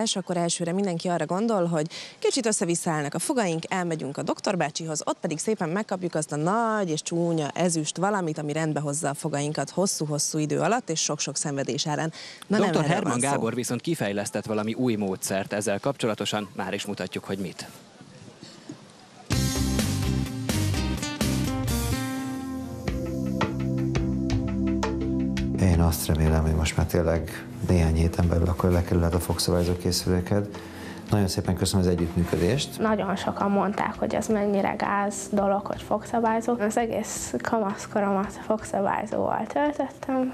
És akkor elsőre mindenki arra gondol, hogy kicsit össze-visszaállnak a fogaink, elmegyünk a doktorbácsihoz, ott pedig szépen megkapjuk azt a nagy és csúnya ezüst valamit, ami rendbe hozza a fogainkat hosszú-hosszú idő alatt és sok-sok szenvedés árán. Dr. Hermann Gábor viszont kifejlesztett valami új módszert ezzel kapcsolatosan, már is mutatjuk, hogy mit. Én azt remélem, hogy most már tényleg néhány héten belül akkor lekerülhet a fogszabályozó készüléket. Nagyon szépen köszönöm az együttműködést. Nagyon sokan mondták, hogy ez mennyire gáz dolog, hogy fogszabályzó. Az egész kamaszkoromat fogszabályzóval töltöttem.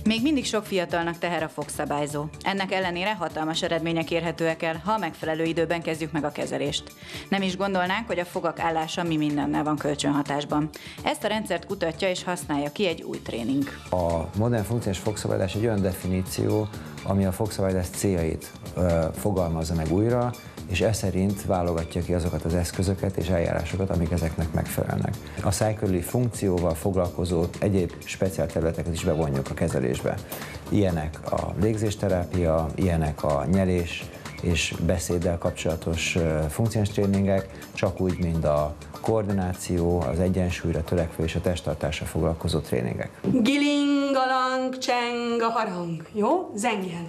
Még mindig sok fiatalnak teher a fogszabályzó. Ennek ellenére hatalmas eredmények érhetőek el, ha a megfelelő időben kezdjük meg a kezelést. Nem is gondolnánk, hogy a fogak állása mi mindennel van kölcsönhatásban. Ezt a rendszert kutatja és használja ki egy új tréning. A modern funkciós fogszabályozás egy olyan definíció, ami a fogszabályozás céljait fogalmazza meg újra, és ez szerint válogatja ki azokat az eszközöket és eljárásokat, amik ezeknek megfelelnek. A szájkörüli funkcióval foglalkozó egyéb speciál területeket is bevonjuk a kezelésbe. Ilyenek a légzésterápia, ilyenek a nyelés és beszéddel kapcsolatos funkciós tréningek, csak úgy, mint a koordináció, az egyensúlyra törekvő és a testtartásra foglalkozó tréningek. Gilingalang, cseng a harang. Jó? Zengjen.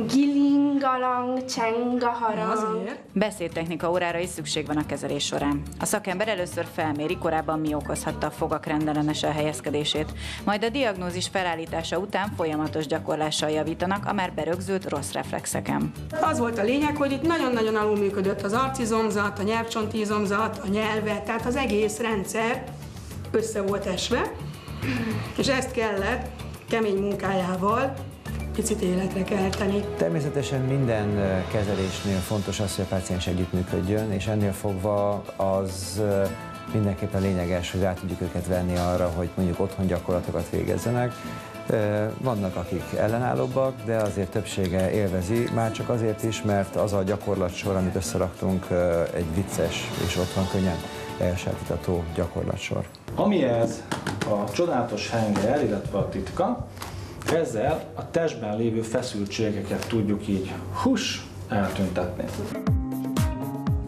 Gilingalang, cseng a harang. Beszédtechnika órára is szükség van a kezelés során. A szakember először felméri, korábban mi okozhatta a fogak rendellenes elhelyezkedését, majd a diagnózis felállítása után folyamatos gyakorlással javítanak a már berögzült rossz reflexeken. Az volt a lényeg, hogy itt nagyon-nagyon alulműködött az arcizomzat, a nyelvcsontizomzat, a nyelve, tehát az egész rendszer össze volt esve, és ezt kellett kemény munkájával picit életre kelteni. Természetesen minden kezelésnél fontos az, hogy a páciens együttműködjön, és ennél fogva az mindenképpen lényeges, hogy rá tudjuk őket venni arra, hogy mondjuk otthon gyakorlatokat végezzenek. Vannak, akik ellenállóbbak, de azért többsége élvezi, már csak azért is, mert az a gyakorlatsor, amit összeraktunk, egy vicces és otthon könnyen elsajátítható gyakorlatsor. Ami ez a csodálatos henger, illetve a titka, ezzel a testben lévő feszültségeket tudjuk így eltüntetni.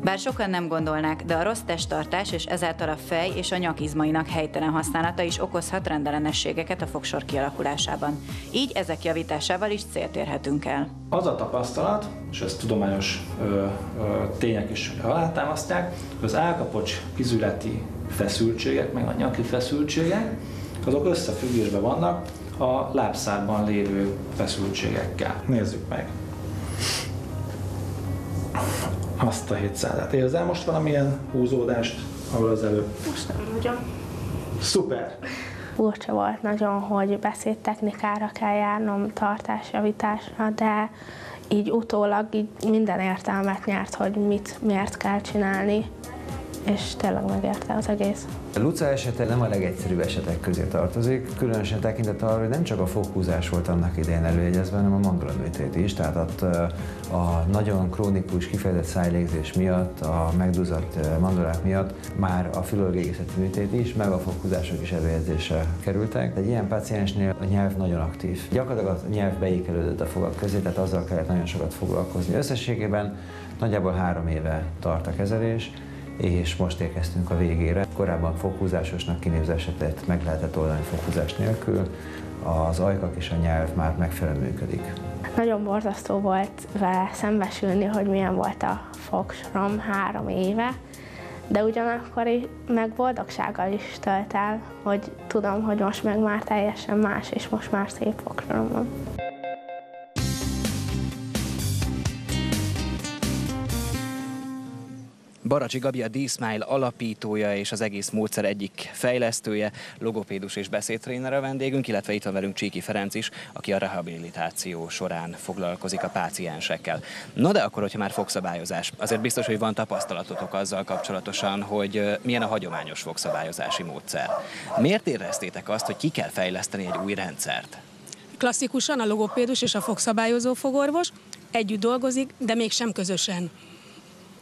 Bár sokan nem gondolnák, de a rossz testtartás és ezáltal a fej és a nyak izmainak helytelen használata is okozhat rendellenességeket a fogsor kialakulásában. Így ezek javításával is célt érhetünk el. Az a tapasztalat, és ezt tudományos tények is alátámasztják, hogy az állkapocs kizületi feszültségek, meg a nyaki feszültségek, azok összefüggésben vannak a lábszárban lévő feszültségekkel. Nézzük meg. Azt a 700-et. Érzel most valamilyen húzódást, ahol az előbb? Most nem nagyon. Szuper! Furcsa volt nagyon, hogy beszédtechnikára kell járnom, tartásjavításra, de így utólag így minden értelmet nyert, hogy miért kell csinálni, és tényleg megérte az egész. Luca esete nem a legegyszerűbb esetek közé tartozik, különösen tekintettel arra, hogy nem csak a foghúzás volt annak idején előjegyezve, hanem a mandulaműtét is, tehát ott a nagyon krónikus, kifejezett szájlégzés miatt, a megduzzadt mandulák miatt már a filológiai műtét is, meg a foghúzások is előjegyzésre kerültek. Egy ilyen páciensnél a nyelv nagyon aktív. Gyakorlatilag a nyelv beékelődött a fogak közé, tehát azzal kellett nagyon sokat foglalkozni. Összességében nagyjából 3 éve tart a kezelés, és most érkeztünk a végére. Korábban foghúzásosnak kinéző esetet meg lehetett oldani foghúzás nélkül, az ajkak és a nyelv már megfelelően működik. Nagyon borzasztó volt vele szembesülni, hogy milyen volt a fogsorom 3 éve, de ugyanakkor meg boldogsággal is tölt el, hogy tudom, hogy most meg már teljesen más, és most már szép fogsorom van. Baracsi Gabi a D-Smile alapítója és az egész módszer egyik fejlesztője, logopédus és beszédtréner a vendégünk, illetve itt van velünk Csíki Ferenc is, aki a rehabilitáció során foglalkozik a páciensekkel. Na de akkor, hogyha már fogszabályozás, azért biztos, hogy van tapasztalatotok azzal kapcsolatosan, hogy milyen a hagyományos fogszabályozási módszer. Miért éreztétek azt, hogy ki kell fejleszteni egy új rendszert? Klasszikusan a logopédus és a fogszabályozó fogorvos együtt dolgozik, de mégsem közösen.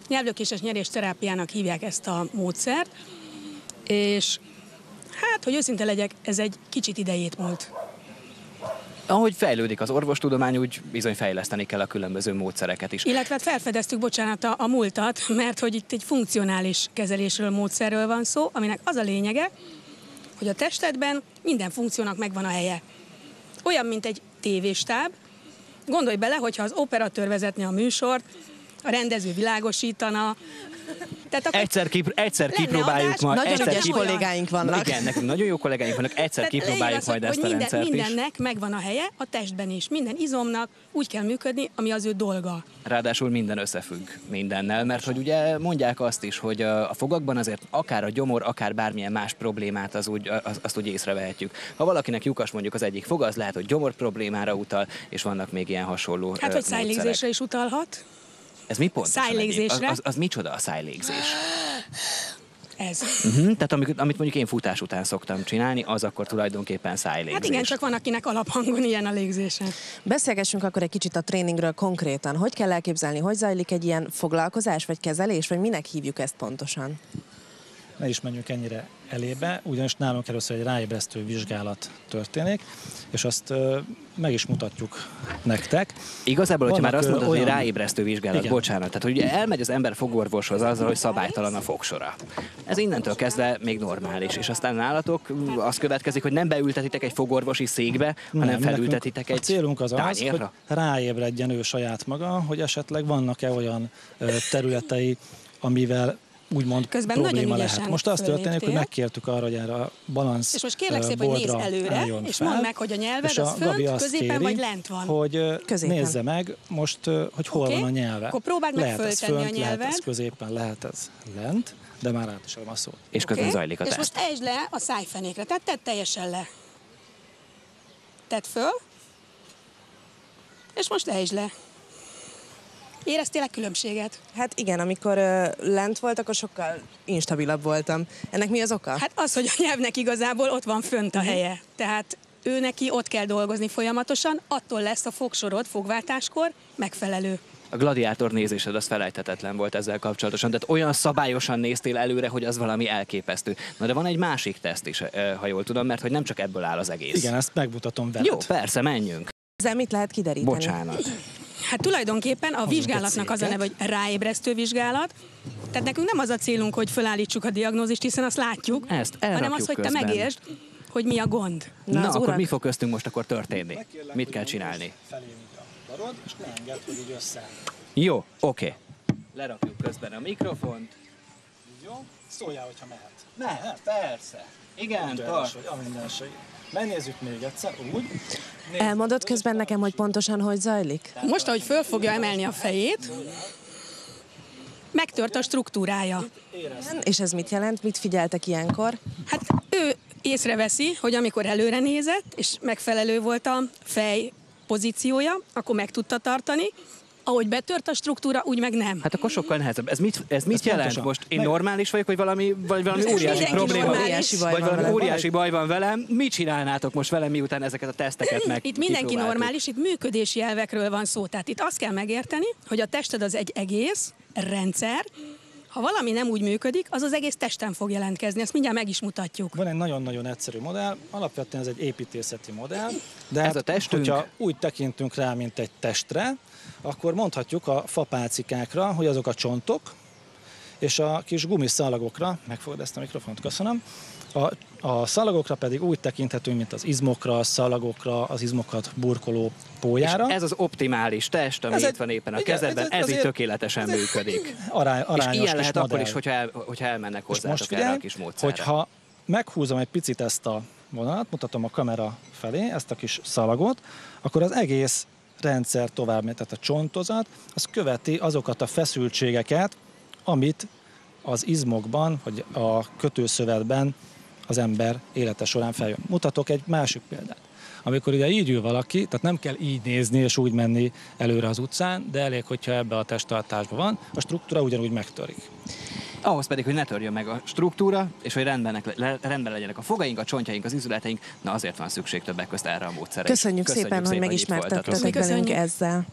Nyelvlökéses nyerésterápiának hívják ezt a módszert, és hát, hogy őszinte legyek, ez egy kicsit idejét múlt. Ahogy fejlődik az orvostudomány, úgy bizony fejleszteni kell a különböző módszereket is. Illetve felfedeztük, bocsánat, a múltat, mert hogy itt egy funkcionális kezelésről, módszerről van szó, aminek az a lényege, hogy a testedben minden funkciónak megvan a helye. Olyan, mint egy tévéstáb. Gondolj bele, hogyha az operatőr vezetné a műsort, a rendező világosítana. Tehát Egyszer kipróbáljuk majd. Nagyon ügyes kollégáink vannak. Igen, nekünk nagyon jó kollégáink vannak, egyszer kipróbáljuk majd ezt a rendszert is. Mindennek megvan a helye, a testben is. Minden izomnak úgy kell működni, ami az ő dolga. Ráadásul minden összefügg mindennel, mert hogy ugye mondják azt is, hogy a fogakban azért akár a gyomor, akár bármilyen más problémát azt úgy észrevehetjük. Ha valakinek lyukas mondjuk az egyik foga, az lehet, hogy gyomor problémára utal, és vannak még ilyen hasonló Hát, hogy szájlégzésre is utalhat. Ez mi pontosan? Szájlégzésre. Az micsoda a szájlégzés? Ez. Tehát amit mondjuk én futás után szoktam csinálni, az akkor tulajdonképpen szájlégzés. Hát igen, csak van, akinek alaphangon ilyen a légzése. Beszélgessünk akkor egy kicsit a tréningről konkrétan. Hogy kell elképzelni, hogy zajlik egy ilyen foglalkozás, vagy kezelés, vagy minek hívjuk ezt pontosan? Ne is menjünk ennyire elébe, ugyanis nálunk először egy ráébresztő vizsgálat történik, és azt meg is mutatjuk nektek. Igazából, hogyha már azt mondod, hogy ráébresztő vizsgálat, Igen. bocsánat, tehát hogy ugye elmegy az ember fogorvoshoz azzal, hogy szabálytalan a fogsora. Ez innentől kezdve még normális, és aztán nálatok az következik, hogy nem beültetitek egy fogorvosi székbe, hanem felültetitek egy A célunk az tányérra? hogy ráébredjen ő saját maga, hogy esetleg vannak-e olyan területei, amivel úgymond közben probléma lehet. Most azt történik, hogy megkértük arra, hogy erre a balansz és most kérlek szépen, hogy nézz előre, és mondd meg, hogy a nyelved az fönt, középen vagy lent van. Hogy nézze meg most, hogy hol van a nyelve. Akkor próbáld meg föltenni a nyelved. Lehet ez középen, lehet ez lent, de már át is adom a szót. És közben zajlik a és teszt. most ejtsd le a szájfenékre, tehát tedd teljesen le. Tedd föl, és most ejtsd le. Éreztél különbséget? Hát igen, amikor lent volt, akkor sokkal instabilabb voltam. Ennek mi az oka? Hát az, hogy a nyelvnek igazából ott van fönt a helye. Tehát ő neki ott kell dolgozni folyamatosan, attól lesz a fogsorod fogváltáskor megfelelő. A gladiátor nézésed az felejthetetlen volt ezzel kapcsolatosan, tehát olyan szabályosan néztél előre, hogy az valami elképesztő. Na de van egy másik teszt is, ha jól tudom, mert hogy nem csak ebből áll az egész. Igen, ezt megmutatom veled. Jó, persze, menjünk. Ezzel mit lehet kideríteni? Bocsánat. Hát tulajdonképpen a vizsgálatnak az a neve, hogy ráébresztő vizsgálat. Tehát nekünk nem az a célunk, hogy felállítsuk a diagnózist, hiszen azt látjuk, hanem az, hogy te megértsd, hogy mi a gond. Na akkor mi fog köztünk most akkor történni? Mit kell csinálni? Barod, és ne engedd, hogy így összeáll. Jó, oké. Lerakjuk közben a mikrofont. Jó? Szóljál, hogyha mehet. Mehet, persze. Igen, tart. Megnézzük még egyszer, úgy. Elmondod közben nekem, hogy pontosan hogy zajlik? Most, ahogy föl fogja emelni a fejét, megtört a struktúrája. És ez mit jelent? Mit figyeltek ilyenkor? Hát ő észreveszi, hogy amikor előre nézett, és megfelelő volt a fej pozíciója, akkor meg tudta tartani. Ahogy betört a struktúra, úgy meg nem. Hát akkor sokkal nehezebb. Ez mit jelent pontosan. most? Én normális vagyok, vagy valami óriási probléma? Vagy valami óriási baj van velem? Mit csinálnátok most velem, miután ezeket a teszteket meg Itt mindenki normális, itt működési elvekről van szó. Tehát itt azt kell megérteni, hogy a tested az egy egész rendszer. Ha valami nem úgy működik, az az egész testen fog jelentkezni. Ezt mindjárt meg is mutatjuk. Van egy nagyon-nagyon egyszerű modell, alapvetően ez egy építészeti modell, de ez a testünk? hogyha úgy tekintünk rá, mint egy testre, akkor mondhatjuk a fapálcikákra, hogy azok a csontok, és a kis gumiszalagokra, megfogod ezt a mikrofont, köszönöm, a szalagokra pedig úgy tekinthetünk, mint az izmokra, a szalagokra, az izmokat burkoló pólyára. És ez az optimális test, ami itt van éppen a kezedben, ez így tökéletesen működik. Arányos és ilyen lehet modell. akkor is, hogyha elmennek hozzátok erre a kis módszerre. Hogyha meghúzom egy picit ezt a vonalat, mutatom a kamera felé, ezt a kis szalagot, akkor az egész rendszer tovább megy, tehát a csontozat, az követi azokat a feszültségeket, amit az izmokban, vagy a kötőszövetben az ember élete során feljön. Mutatok egy másik példát. Amikor ugye így ül valaki, tehát nem kell így nézni és úgy menni előre az utcán, de elég, hogyha ebbe a testtartásban van, a struktúra ugyanúgy megtörik. Ahhoz pedig, hogy ne törjön meg a struktúra, és hogy rendben legyenek a fogaink, a csontjaink, az izületeink, na azért van szükség többek közt erre a módszerre. Köszönjük szépen, hogy megismertettetek velünk ezzel.